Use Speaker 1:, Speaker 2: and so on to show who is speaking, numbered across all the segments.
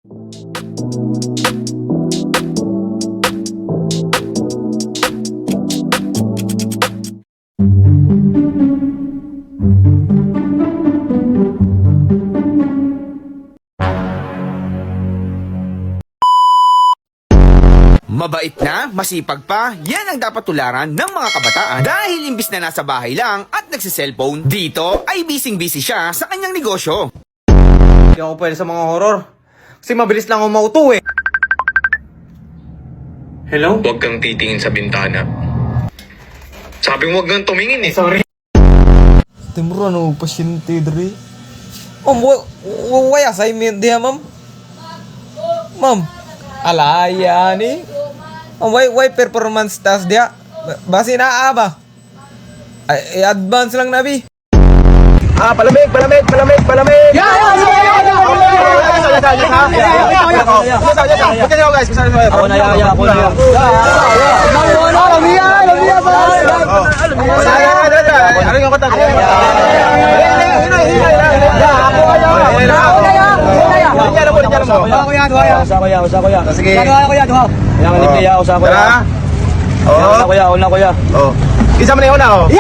Speaker 1: Mabait na, masipag pa, yan ang dapat tularan ng mga kabataan. Dahil imbis na nasa bahay lang at nagsiselfone, dito ay busy siya sa kanyang negosyo.
Speaker 2: Hindi ako pwede sa mga horror. Kasi mabilis lang ako mauto eh. Hello?
Speaker 3: Huwag kang titingin sa bintana. Sabi mo huwag kang tumingin eh.
Speaker 2: Sorry.
Speaker 4: Timur ano pasyente diri.
Speaker 2: Waya sa imin dia, ma'am. Ma'am. Alaya ni. Why performance tas dia. Basi na ba? Ay, advance lang nabi. Palamig.
Speaker 4: Isa man na una oh.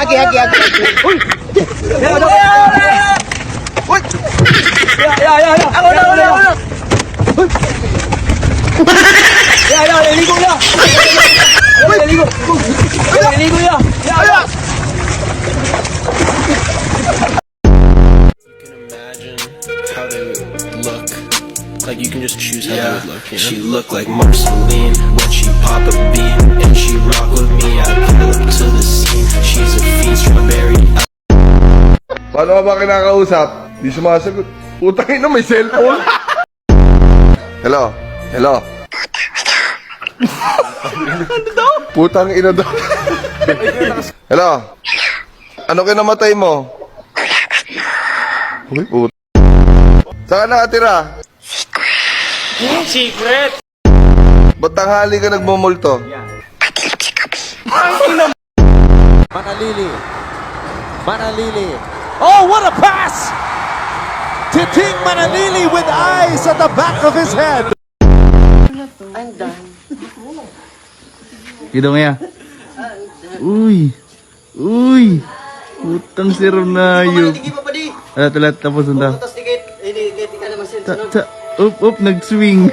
Speaker 4: Aki. Uy. Uy. Ya. Ako na. Uy. Ya, ligo ya. Ligo ya. Ya.
Speaker 5: How they would look. Like you can just choose how they would look. You know? She looked like Marceline when she pop a bean, and she rock with me. I pull up to the scene. She's a fiend, strawberry.
Speaker 6: Paano ka ba kinakausap? Di sumasagot. Putang ina, may cellphone. Hello? Putang ina daw. Hello? Ano kinamatay mo? Uy, puta. Saan ka nakatira?
Speaker 2: Secret.
Speaker 6: Ba't tanghali ka nagmumulto?
Speaker 4: Manalili. Oh, what a pass! Titing Manalili with eyes at the back of his head.
Speaker 7: Gitu ya. Uy. Utang si Ronayog. Telat tapos na. Up, nag-swing.